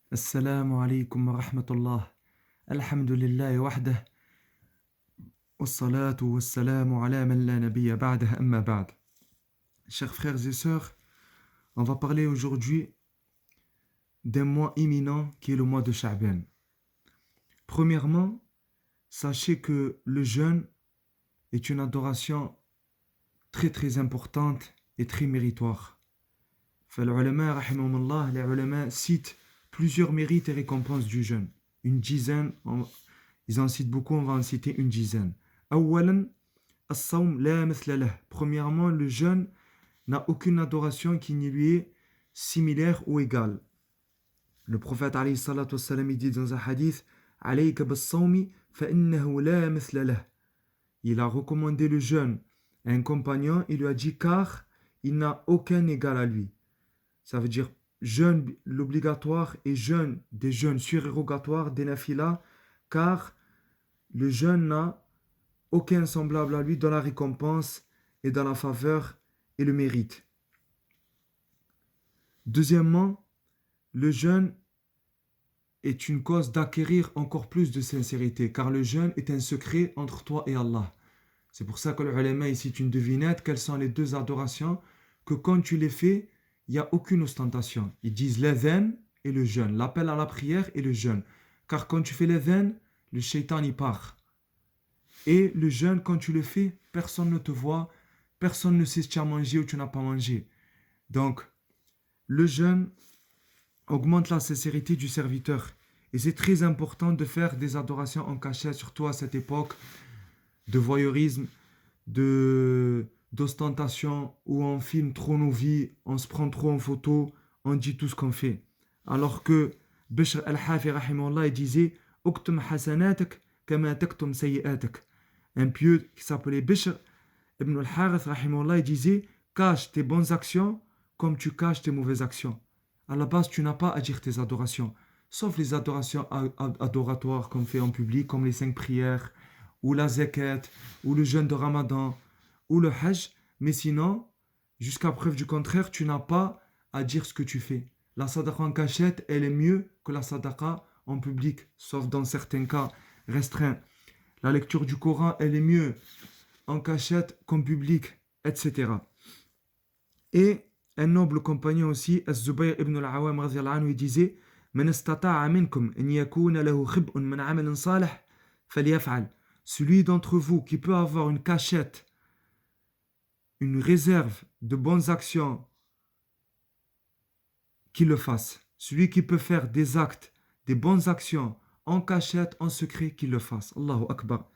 Assalamu alaikum wa rahmatullah. Alhamdulillahi wahdah. Wassalatu wassalamu ala man la nabiyya ba'dah amma ba'd. Chers frères et sœurs, on va parler aujourd'hui d'un mois imminent qui est le mois de Sha'ban. Premièrement, sachez que le jeûne est une adoration très très importante et très méritoire. Les ulama citent plusieurs mérites et récompenses du jeûne. Une dizaine, ils en citent beaucoup, on va en citer une dizaine. Premièrement, le jeûne n'a aucune adoration qui ne lui est similaire ou égale. Le prophète alayhi salatu wassalam, il dit dans un hadith, alayka bis-sawmi fa innahu la mithla lah. Il a recommandé le jeûne à un compagnon, il lui a dit car il n'a aucun égal à lui. Ça veut dire jeûne l'obligatoire et jeûne des jeûnes surérogatoires des nafilas, car le jeûne n'a aucun semblable à lui dans la récompense et dans la faveur et le mérite. Deuxièmement, le jeûne est une cause d'acquérir encore plus de sincérité, car le jeûne est un secret entre toi et Allah. C'est pour ça que le ulama ici une devinette, quelles sont les deux adorations que quand tu les fais, il n'y a aucune ostentation. Ils disent l'adhan et le jeûne, l'appel à la prière et le jeûne. Car quand tu fais l'adhan, le shaitan y part. Et le jeûne, quand tu le fais, personne ne te voit, personne ne sait si tu as mangé ou tu n'as pas mangé. Donc, le jeûne augmente la sincérité du serviteur. Et c'est très important de faire des adorations en cachette, surtout à cette époque de voyeurisme, d'ostentation, où on filme trop nos vies, on se prend trop en photo, on dit tout ce qu'on fait. Alors que Bishr al-Hafi rahimahullah, il disait « Uktum hasanatak kama taktum sayyi'atak ». Un pieux qui s'appelait Bishr ibn al-Harith rahimahullah, il disait « Cache tes bonnes actions comme tu caches tes mauvaises actions ». À la base, tu n'as pas à dire tes adorations, sauf les adorations adoratoires qu'on fait en public, comme les 5 prières, ou la zakat, ou le jeûne de Ramadan, ou le hajj. Mais sinon, jusqu'à preuve du contraire, tu n'as pas à dire ce que tu fais. La sadaqa en cachette, elle est mieux que la sadaqa en public, sauf dans certains cas restreints. La lecture du Coran, elle est mieux en cachette qu'en public, etc. Et un noble compagnon aussi, Az-Zubayr ibn al-Awam radhiyallahu anhu, il disait Man istata'a minkum an yakuna lahu khib'un min 'amalin salih falyaf'al. Celui d'entre vous qui peut avoir une cachette, une réserve de bonnes actions, qu'il le fasse. Celui qui peut faire des actes, des bonnes actions en cachette, en secret, qu'il le fasse. Allahu Akbar.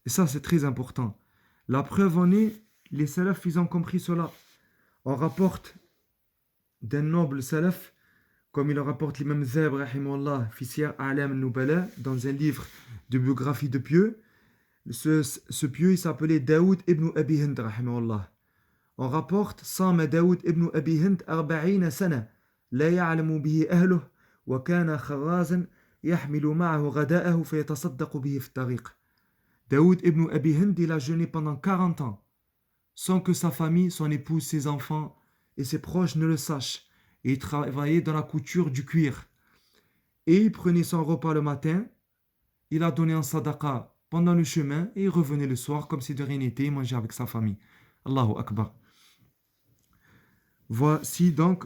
Et ça, c'est très important. La preuve en est, les salafs, ils ont compris cela. On rapporte d'un noble salaf, comme il le rapporte l'imam Zahab, rahimahullah, fi Siyar A'lam al-Nubala, dans un livre de biographie de pieux. Ce pieux, il s'appelait Daoud ibn Abi Hind, rahimahullah. On rapporte Sama Daoud ibn Abi Hind 40 sana, la ya'lamu bihi ahluh, wa kana kharrazan yahmilu ma'ahu ghada'ahu fa yatasaddaqu bihi fi tariq. Daoud ibn Abi Hind, il a jeûné pendant 40 ans, sans que sa famille, son épouse, ses enfants et ses proches ne le sachent. Et il travaillait dans la couture du cuir. Et il prenait son repas le matin, il a donné en sadaqa pendant le chemin, et il revenait le soir comme si de rien n'était, il mangeait avec sa famille. Allahu Akbar. Voici donc,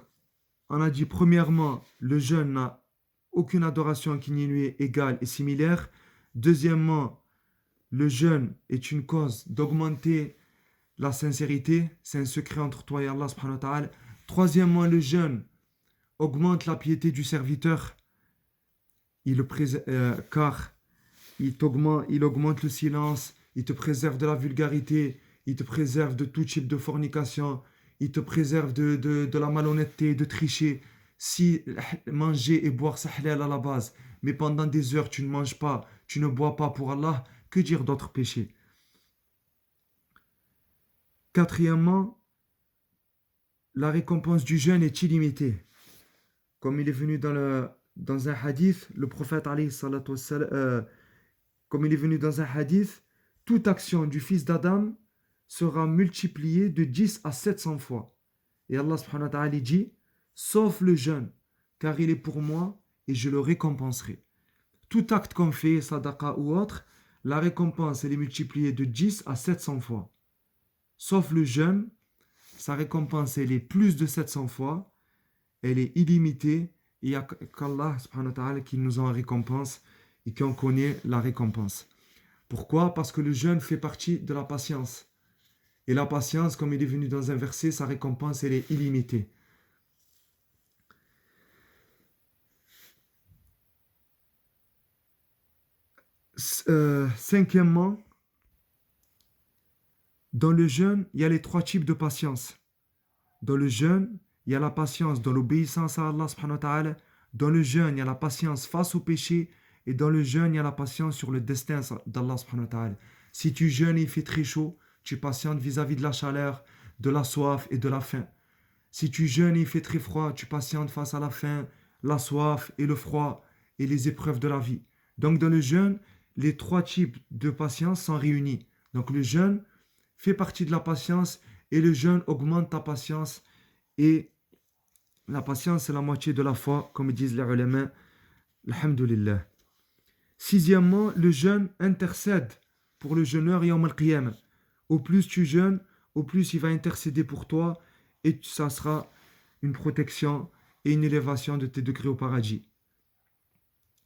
on a dit premièrement, le jeûne n'a aucune adoration qui n'y lui est égale et similaire. Deuxièmement, le jeûne est une cause d'augmenter la sincérité, c'est un secret entre toi et Allah subhanahu wa ta'ala. Troisièmement, le jeûne augmente la piété du serviteur, car il augmente le silence, il te préserve de la vulgarité, il te préserve de tout type de fornication, il te préserve de la malhonnêteté, de tricher. Si manger et boire c'est halal à la base, mais pendant des heures tu ne manges pas, tu ne bois pas pour Allah, que dire d'autres péchés? Quatrièmement, la récompense du jeûne est illimitée. Comme il est venu dans un hadith, le prophète alayhi salatu wassalam, comme il est venu dans un hadith, toute action du fils d'Adam sera multipliée de 10 à 700 fois. Et Allah subhanahu wa ta'ala dit, sauf le jeûne, car il est pour moi et je le récompenserai. Tout acte qu'on fait, sadaqa ou autre, la récompense elle est multipliée de 10 à 700 fois. Sauf le jeûne, sa récompense elle est plus de 700 fois, elle est illimitée, et il n'y a qu'Allah subhanahu wa ta'ala qui nous en récompense et qui en connaît la récompense. Pourquoi? Parce que le jeûne fait partie de la patience. Et la patience, comme il est venu dans un verset, sa récompense elle est illimitée. Cinquièmement, dans le jeûne, il y a les 3 types de patience. Dans le jeûne, il y a la patience dans l'obéissance à Allah subhanahu wa ta'ala. Dans le jeûne, il y a la patience face au péché. Et dans le jeûne, il y a la patience sur le destin d'Allah subhanahu wa ta'ala. Si tu jeûnes et il fait très chaud, tu patientes vis-à-vis de la chaleur, de la soif et de la faim. Si tu jeûnes et il fait très froid, tu patientes face à la faim, la soif et le froid et les épreuves de la vie. Donc dans le jeûne, les 3 types de patience sont réunis. Donc le jeûne fait partie de la patience et le jeûne augmente ta patience. Et la patience, c'est la moitié de la foi, comme disent les ulama. Alhamdulillah. Sixièmement, le jeûne intercède pour le jeûneur yawm al-qiyamah. Au plus tu jeûnes, au plus il va intercéder pour toi et ça sera une protection et une élévation de tes degrés au paradis.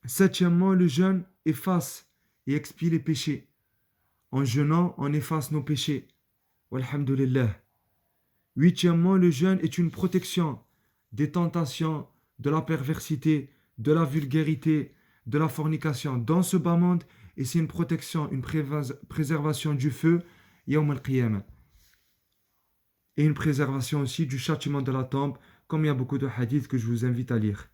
Septièmement, le jeûne efface et expie les péchés. En jeûnant, on efface nos péchés. Walhamdulillah. Huitièmement, le jeûne est une protection des tentations, de la perversité, de la vulgarité, de la fornication dans ce bas monde, et c'est une protection, une préservation du feu, yawm al-qiyamah. Et une préservation aussi du châtiment de la tombe, comme il y a beaucoup de hadiths que je vous invite à lire.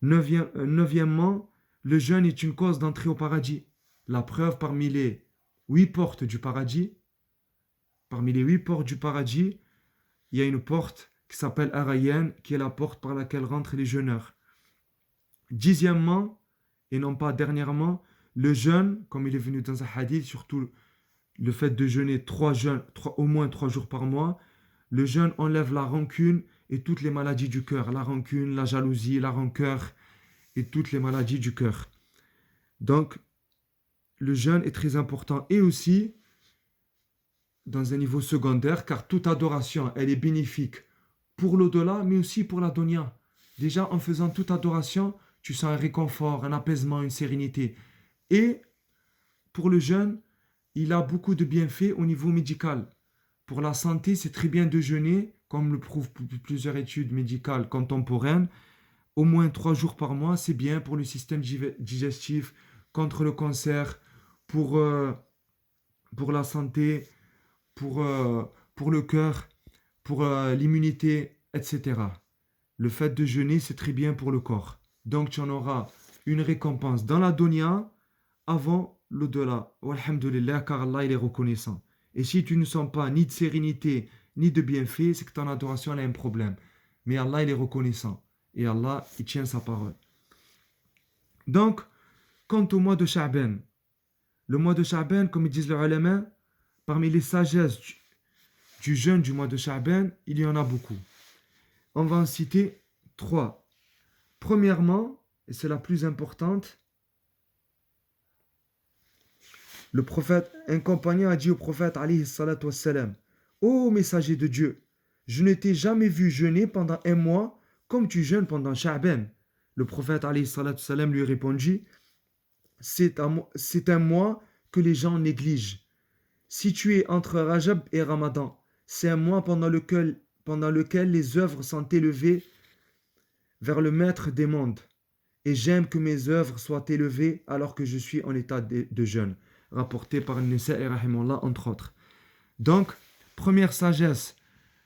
Neuvièmement, le jeûne est une cause d'entrée au paradis. La preuve parmi les 8 portes du paradis, il y a une porte qui s'appelle Ar-Rayyan, qui est la porte par laquelle rentrent les jeûneurs. Dixièmement, et non pas dernièrement, le jeûne, comme il est venu dans un hadith, surtout le fait de jeûner au moins 3 jours par mois, le jeûne enlève la rancune et toutes les maladies du cœur, la rancune, la jalousie, la rancœur et toutes les maladies du cœur. Donc, le jeûne est très important et aussi dans un niveau secondaire, car toute adoration, elle est bénéfique pour l'au-delà, mais aussi pour la dunya. Déjà, en faisant toute adoration, tu sens un réconfort, un apaisement, une sérénité. Et pour le jeûne, il a beaucoup de bienfaits au niveau médical. Pour la santé, c'est très bien de jeûner, comme le prouvent plusieurs études médicales contemporaines. Au moins 3 jours par mois, c'est bien pour le système digestif, contre le cancer, pour la santé, pour le cœur, pour l'immunité, etc. Le fait de jeûner, c'est très bien pour le corps. Donc, tu en auras une récompense dans la dunya avant l'au-delà. Walhamdulillah, car Allah, il est reconnaissant. Et si tu ne sens pas ni de sérénité, ni de bienfait, c'est que ton adoration, elle a un problème. Mais Allah, il est reconnaissant. Et Allah, il tient sa parole. Donc, quant au mois de Sha'ban, le mois de Sha'ban, comme ils disent les ulama, parmi les sagesses du jeûne du mois de Sha'ban, il y en a beaucoup. On va en citer 3. Premièrement, et c'est la plus importante, un compagnon a dit au prophète alayhi salatu wassalam, ô messager de Dieu, je ne t'ai jamais vu jeûner pendant un mois comme tu jeûnes pendant Sha'ban. Le prophète alayhi salatu wassalam lui répondit, c'est un mois que les gens négligent. Situé entre Rajab et Ramadan, c'est un mois pendant lequel les œuvres sont élevées vers le maître des mondes. Et j'aime que mes œuvres soient élevées alors que je suis en état de jeûne. Rapporté par Nisa'i rahimahullah, entre autres. Donc, première sagesse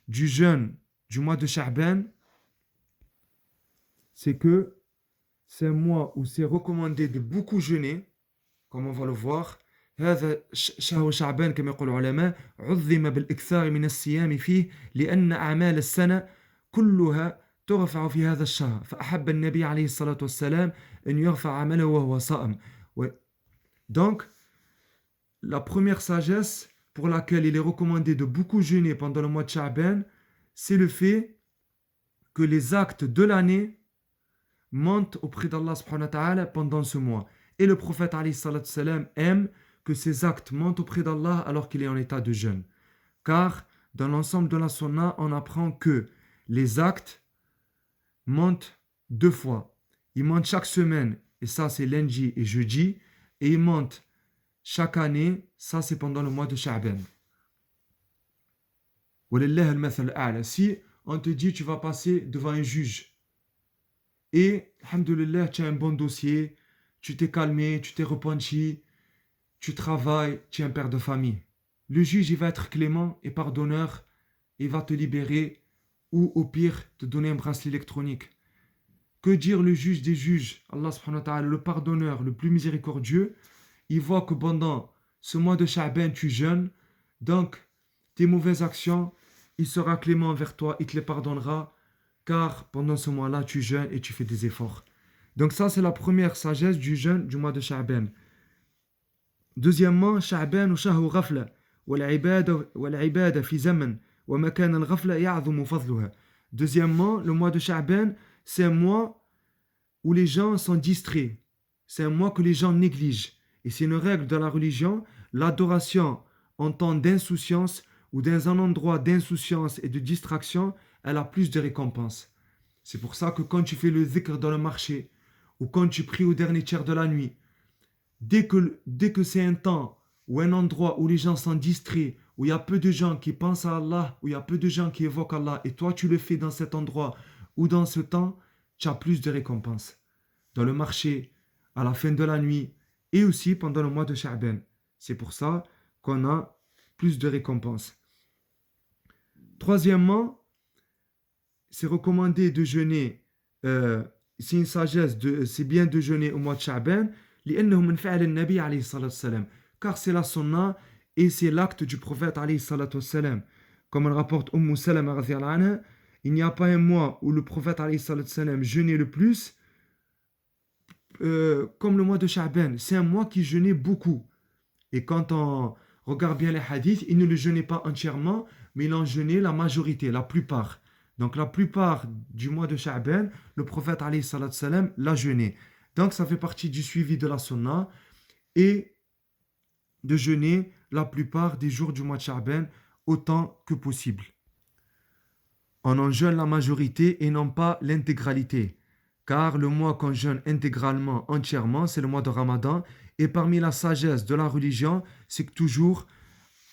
du jeûne du mois de Sha'ban, c'est que c'est un mois où c'est recommandé de beaucoup jeûner, comme on va le voir. هذا شهر شعبان كما يقول العلماء عظم بالإكثار من الصيام فيه لأن أعمال السنة كلها ترفع في هذا الشهر فأحب النبي عليه الصلاة والسلام أن يرفع عمله وهو صائم. Donc, la première sagesse pour laquelle il est recommandé de beaucoup jeûner pendant le mois de Sha'ban, c'est le fait que les actes de l'année montent auprès d'Allah subhanahu wa ta'ala pendant ce mois. Et le prophète alayhi salatu salam aime que ses actes montent auprès d'Allah alors qu'il est en état de jeûne. Car dans l'ensemble de la sunna, on apprend que les actes montent 2 fois. Ils montent chaque semaine, et ça c'est lundi et jeudi, et ils montent chaque année, ça c'est pendant le mois de Sha'ban. Si on te dit tu vas passer devant un juge, et, alhamdoulilah, tu as un bon dossier, tu t'es calmé, tu t'es repenti, tu travailles, tu es un père de famille. Le juge, il va être clément et pardonneur, il va te libérer, ou au pire, te donner un bracelet électronique. Que dire le juge des juges, Allah subhanahu wa ta'ala, le pardonneur, le plus miséricordieux, il voit que pendant ce mois de Sha'ban, tu jeûnes, donc tes mauvaises actions, il sera clément envers toi, il te les pardonnera, car pendant ce mois-là, tu jeûnes et tu fais des efforts. Donc ça, c'est la première sagesse du jeûne du mois de Sha'ban. Deuxièmement, Sha'ban ou shahru ghafla, والعبادة في زمن ومكان الغفلة يعظم فضلها. Deuxièmement, le mois de Sha'ban, c'est un mois où les gens sont distraits. C'est un mois que les gens négligent. Et c'est une règle de la religion, l'adoration en temps d'insouciance ou dans un endroit d'insouciance et de distraction, elle a plus de récompenses. C'est pour ça que quand tu fais le dhikr dans le marché, ou quand tu pries au dernier tiers de la nuit, dès que c'est un temps ou un endroit où les gens sont distraits, où il y a peu de gens qui pensent à Allah, où il y a peu de gens qui évoquent Allah, et toi tu le fais dans cet endroit ou dans ce temps, tu as plus de récompenses. Dans le marché, à la fin de la nuit, et aussi pendant le mois de Sha'ban. C'est pour ça qu'on a plus de récompenses. Troisièmement, c'est recommandé de jeûner, c'est une sagesse, c'est bien de jeûner au mois de Sha'ban, لأنه من فعل النبي عليه الصلاة والسلام, car c'est la sunna et c'est l'acte du prophète عليه الصلاة والسلام. Comme on rapporte Salama radhiyallahu anha, il n'y a pas un mois où le prophète عليه الصلاة والسلام jeûnait le plus comme le mois de Sha'ban. C'est un mois qui jeûnait beaucoup. Et quand on regarde bien les hadiths, il ne le jeûnait pas entièrement, mais il en jeûnait la majorité, la plupart. Donc la plupart du mois de Sha'ban, le prophète alayhi salatu salam l'a jeûné. Donc ça fait partie du suivi de la sunna et de jeûner la plupart des jours du mois de Sha'ban autant que possible. On en jeûne la majorité et non pas l'intégralité. Car le mois qu'on jeûne intégralement, entièrement, c'est le mois de Ramadan. Et parmi la sagesse de la religion, c'est que toujours,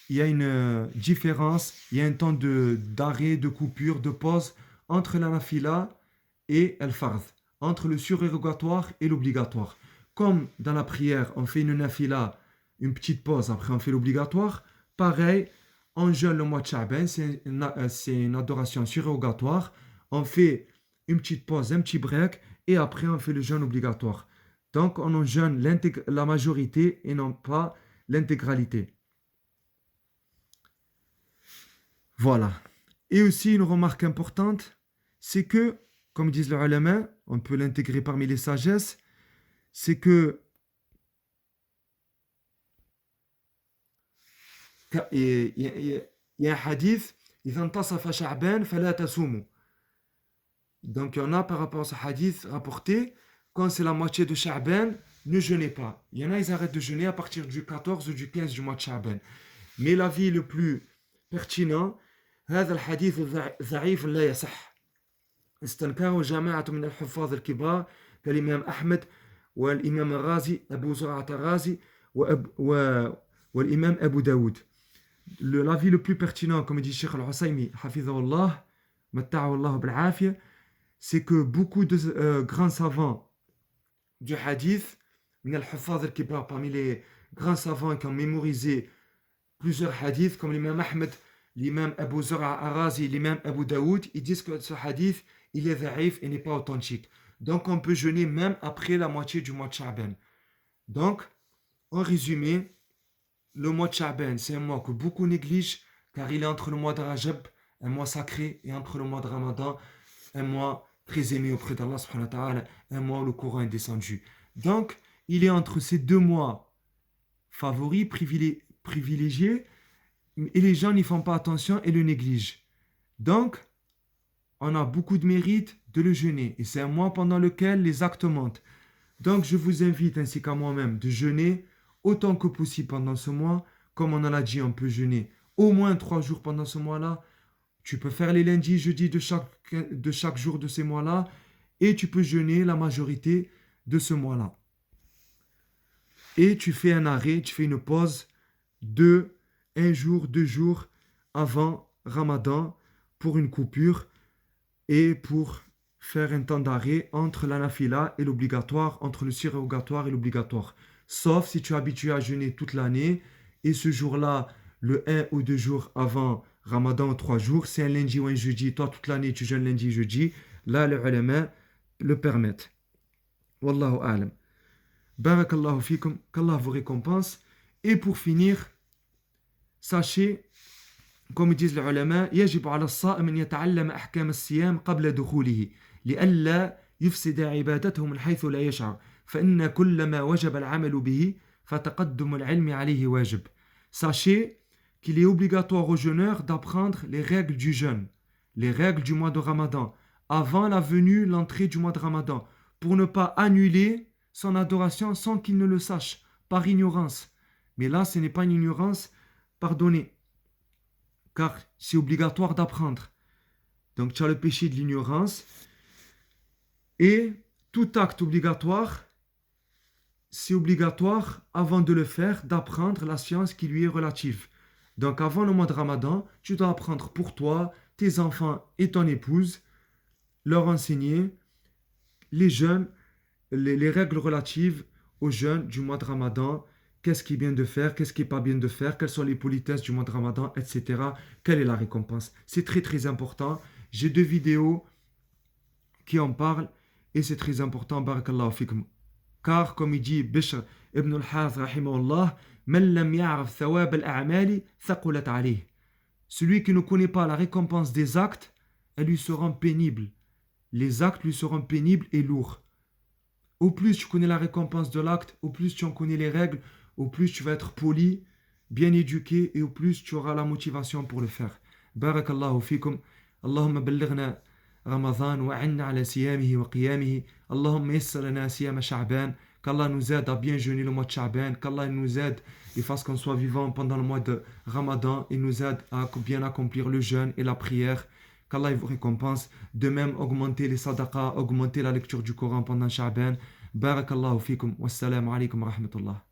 il y a une différence, il y a un temps d'arrêt, de coupure, de pause entre la nafila et el fard, entre le surérogatoire et l'obligatoire. Comme dans la prière, on fait une nafila, une petite pause, après on fait l'obligatoire, pareil, on jeûne le mois de Sha'ban, c'est une adoration surérogatoire, on fait une petite pause, un petit break, et après on fait le jeûne obligatoire. Donc on en jeûne la majorité et non pas l'intégralité. Voilà. Et aussi une remarque importante, c'est que, comme disent les ulama, on peut l'intégrer parmi les sagesses, c'est que il y a un hadith, إذا انتصف شعبان فلا تصوموا. Donc il y en a par rapport à ce hadith rapporté, quand c'est la moitié de Sha'ban, ne jeûnez pas. Il y en a, ils arrêtent de jeûner à partir du 14 ou du 15 du mois de Sha'ban. Mais l'avis le plus pertinent, هذا الحديث ضعيف لا يصح. استنكره جماعة من الحفاظ الكبار كالإمام أحمد والإمام الرازي أبو زرعة الرازي والإمام أبو داود. L'avis le plus pertinent, comme dit Cheikh Al-Husaymi, hafidhahullah, matta'ahu Allah bil-afiyah, c'est que beaucoup de grands savants du hadith, parmi les grands savants qui ont mémorisé plusieurs hadiths, comme l'imam Ahmed, l'imam Abu Zur'a al-Razi, l'imam Abu Daoud, ils disent que ce hadith, il est dhaïf et n'est pas authentique. Donc on peut jeûner même après la moitié du mois de Sha'ban. Donc, en résumé, le mois de Sha'ban, c'est un mois que beaucoup négligent, car il est entre le mois de Rajab, un mois sacré, et entre le mois de Ramadan, un mois très aimé auprès d'Allah subhanahu wa ta'ala, un mois où le Coran est descendu. Donc, il est entre ces 2 mois favoris, privilégiés, et les gens n'y font pas attention et le négligent. Donc, on a beaucoup de mérite de le jeûner. Et c'est un mois pendant lequel les actes montent. Donc, je vous invite, ainsi qu'à moi-même, de jeûner autant que possible pendant ce mois. Comme on en a dit, on peut jeûner au moins 3 jours pendant ce mois-là. Tu peux faire les lundis, jeudis de chaque jour de ces mois-là. Et tu peux jeûner la majorité de ce mois-là. Et tu fais un arrêt, tu fais une pause de 1 jour, 2 jours avant Ramadan pour une coupure et pour faire un temps d'arrêt entre la nafila et l'obligatoire, entre le surrogatoire et l'obligatoire. Sauf si tu es habitué à jeûner toute l'année et ce jour-là, le 1 ou 2 jours avant Ramadan, 3 jours, c'est un lundi ou un jeudi, toi toute l'année tu jeûnes lundi, jeudi, là les ulama le permettent. Wallahu a'lam. Barakallahu fikum, qu'Allah vous récompense. Et pour finir, sachez, comme disent les ulama, يجب على الصائم أن يتعلم أحكام الصيام قبل دخوله لئلا يفسد عبادته من حيث لا يشعر فإن كل ما وجب العمل به فتقدم العلم عليه واجب. Sachez qu'il est obligatoire aux jeûneurs d'apprendre les règles du jeûne, les règles du mois de Ramadan, avant la venue, l'entrée du mois de Ramadan, pour ne pas annuler son adoration sans qu'il ne le sache, par ignorance. Mais là, ce n'est pas une ignorance pardonnée, car c'est obligatoire d'apprendre. Donc, tu as le péché de l'ignorance. Et tout acte obligatoire, c'est obligatoire, avant de le faire, d'apprendre la science qui lui est relative. Donc, avant le mois de Ramadan, tu dois apprendre pour toi, tes enfants et ton épouse, leur enseigner les jeûnes, les règles relatives aux jeûnes du mois de Ramadan, qu'est-ce qui est bien de faire, qu'est-ce qui n'est pas bien de faire, quelles sont les politesses du mois de Ramadan, etc. Quelle est la récompense? C'est très très important. J'ai 2 vidéos qui en parlent et c'est très important. Barakallahu fikum. Car, comme il dit Bishr ibn al-Harith, rahimahullah, Man lam ya'raf thawab al-a'mali thaqulat alayh. Celui qui ne connaît pas la récompense des actes, elles lui seront pénibles. Les actes lui seront pénibles et lourds. Au plus tu connais la récompense de l'acte, au plus tu en connais les règles, au plus tu vas être poli, bien éduqué et au plus tu auras la motivation pour le faire. Barakallahu fikum. Allahumma ballighna Ramadan wa anna ala siyamihi wa qiyamihi. Allahumma yassir lana siyama Sha'ban. Qu'Allah nous aide à bien jeûner le mois de Sha'ban. Qu'Allah nous aide et fasse qu'on soit vivant pendant le mois de Ramadan et nous aide à bien accomplir le jeûne et la prière. Qu'Allah vous récompense. De même, augmenter les sadaqas, augmenter la lecture du Coran pendant Sha'ban. Barakallahu fikum. Wassalamu alaikum wa rahmatullah.